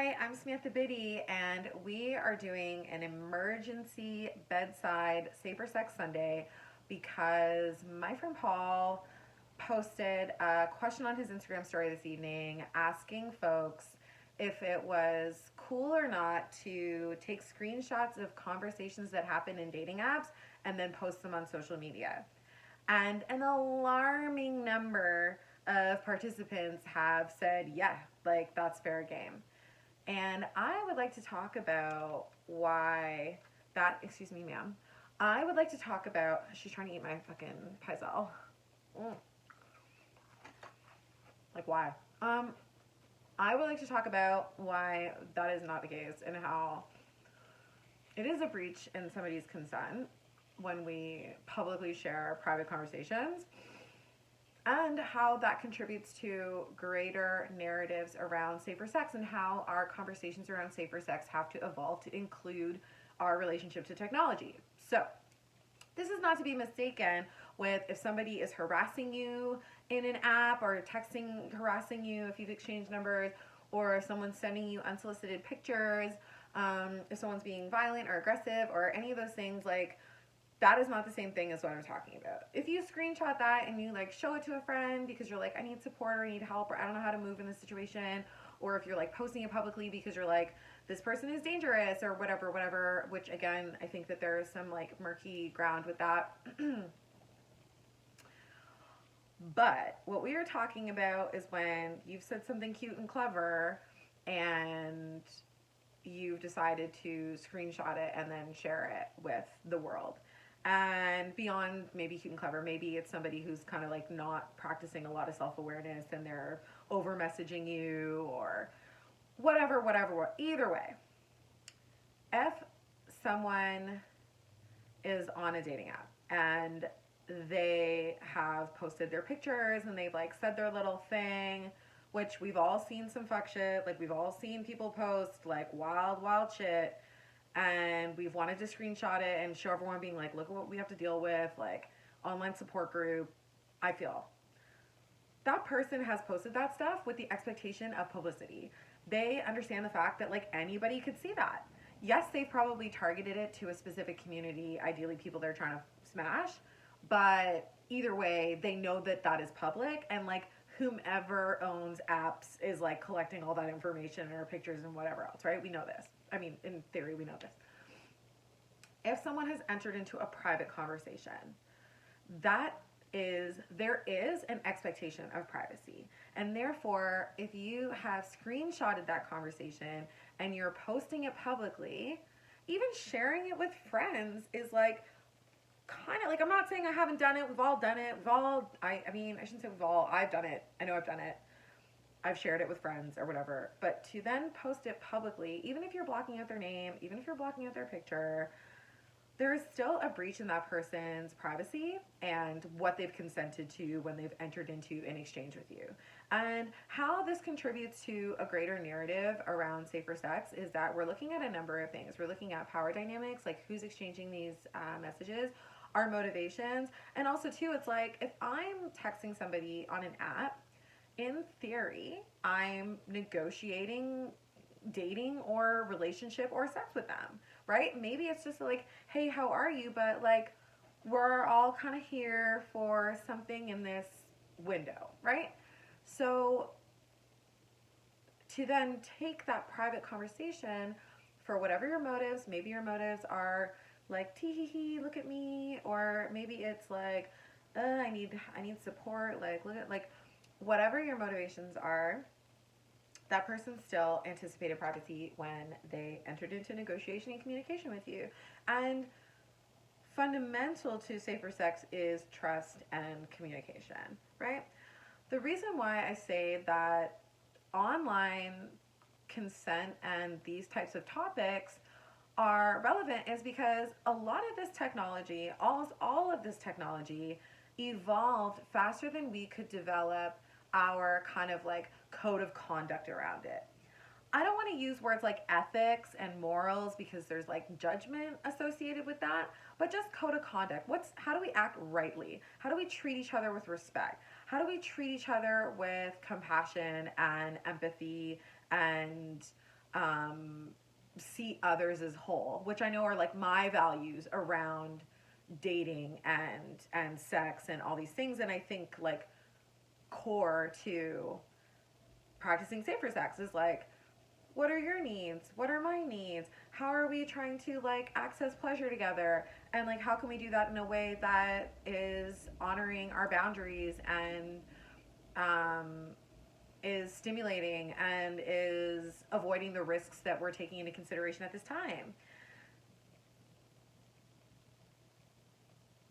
Hi, I'm Samantha Biddy, and we are doing an emergency bedside Safer Sex Sunday because my friend Paul posted a question on his Instagram story this evening asking folks if it was cool or not to take screenshots of conversations that happen in dating apps and then post them on social media. And an alarming number of participants have said, yeah, like that's fair game. And I would like to talk about why that, excuse me, ma'am. I would like to talk about, she's trying to eat my fucking pizel. Mm, like, why? I would like to talk about why that is not the case and how it is a breach in somebody's consent when we publicly share private conversations and how that contributes to greater narratives around safer sex and how our conversations around safer sex have to evolve to include our relationship to technology. So, this is not to be mistaken with if somebody is harassing you in an app or texting harassing you if you've exchanged numbers, or if someone's sending you unsolicited pictures, if someone's being violent or aggressive or any of those things. Like, that is not the same thing as what I'm talking about. If you screenshot that and you like show it to a friend because you're like, I need support or I need help or I don't know how to move in this situation, or if you're like posting it publicly because you're like, this person is dangerous or whatever, which again, I think that there is some like murky ground with that. But what we are talking about is when you've said something cute and clever and you've decided to screenshot it and then share it with the world. And beyond maybe cute and clever, maybe it's somebody who's kind of like not practicing a lot of self awareness and they're over messaging you or whatever. Either way, if someone is on a dating app and they have posted their pictures and they've like said their little thing, which we've all seen some fuck shit, like we've all seen people post like wild shit, and we've wanted to screenshot it and show everyone being like, look at what we have to deal with, like online support group. I feel that person has posted that stuff with the expectation of publicity. They understand the fact that like anybody could see that. Yes, they've probably targeted it to a specific community, ideally people they're trying to smash, but either way, they know that that is public, and like whomever owns apps is like collecting all that information or pictures and whatever else, right? We know this. I mean, in theory, we know this. If someone has entered into a private conversation, there is an expectation of privacy. And therefore, if you have screenshotted that conversation and you're posting it publicly, even sharing it with friends is like kind of like, I'm not saying I haven't done it. We've all done it. I mean, I shouldn't say we've all, I've done it. I know I've done it. I've shared it with friends or whatever. But to then post it publicly, even if you're blocking out their name, even if you're blocking out their picture, there is still a breach in that person's privacy and what they've consented to when they've entered into an exchange with you. And how this contributes to a greater narrative around safer sex is that we're looking at a number of things. We're looking at power dynamics, like who's exchanging these messages, our motivations, and also too, it's like if I'm texting somebody on an app, in theory, I'm negotiating dating or relationship or sex with them, right? Maybe it's just like, hey, how are you? But like, we're all kind of here for something in this window, right? So to then take that private conversation for whatever your motives, maybe your motives are like, tee hee hee, look at me, or maybe it's like, I need support, like, look at, like, whatever your motivations are, that person still anticipated privacy when they entered into negotiation and communication with you. And fundamental to safer sex is trust and communication, right? The reason why I say that online consent and these types of topics are relevant is because a lot of this technology, almost all of this technology, evolved faster than we could develop our kind of like code of conduct around it. I don't want to use words like ethics and morals because there's like judgment associated with that, but just code of conduct. How do we act rightly? How do we treat each other with respect? How do we treat each other with compassion and empathy and um, see others as whole, which I know are like my values around dating and sex and all these things. And I think like core to practicing safer sex is like, what are your needs? What are my needs? How are we trying to like access pleasure together? And like, how can we do that in a way that is honoring our boundaries and um, is stimulating and is avoiding the risks that we're taking into consideration at this time?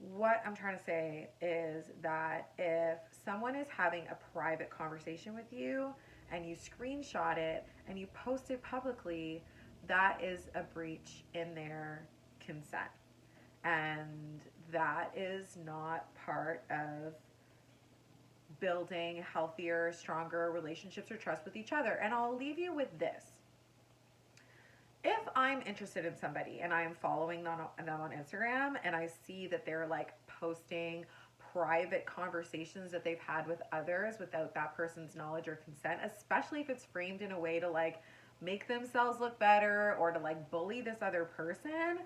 What I'm trying to say is that if someone is having a private conversation with you and you screenshot it and you post it publicly, that is a breach in their consent. And that is not part of building healthier, stronger relationships or trust with each other. And I'll leave you with this. If I'm interested in somebody and I'm following them on Instagram and I see that they're like posting private conversations that they've had with others without that person's knowledge or consent, especially if it's framed in a way to like make themselves look better or to like bully this other person,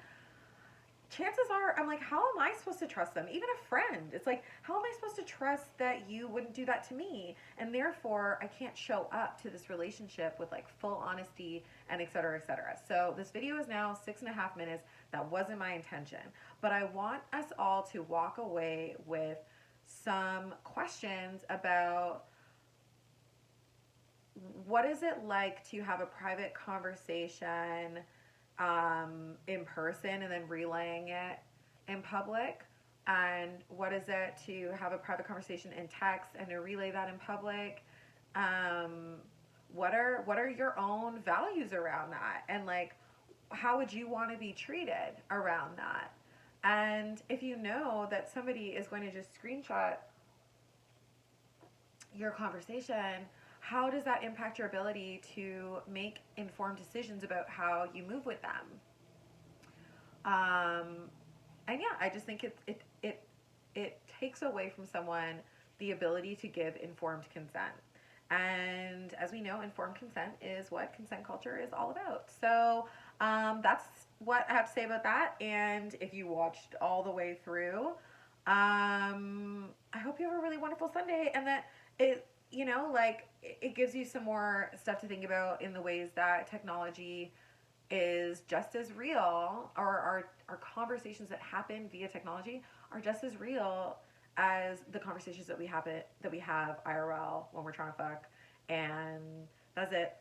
chances are I'm like, how am I supposed to trust them? Even a friend. It's like, how am I supposed to trust that you wouldn't do that to me? And therefore, I can't show up to this relationship with like full honesty and et cetera, et cetera. So this video is now 6.5 minutes. That wasn't my intention. But I want us all to walk away with some questions about what is it like to have a private conversation in person and then relaying it in public, and what is it to have a private conversation in text and to relay that in public. um, what are your own values around that, and like how would you want to be treated around that? And if you know that somebody is going to just screenshot your conversation, how does that impact your ability to make informed decisions about how you move with them? Um, and yeah, I just think it takes away from someone the ability to give informed consent. And as we know, informed consent is what consent culture is all about. So that's what I have to say about that. And if you watched all the way through, I hope you have a really wonderful Sunday, and that like it gives you some more stuff to think about in the ways that technology is just as real, or our conversations that happen via technology are just as real as the conversations that we have IRL when we're trying to fuck. And that's it.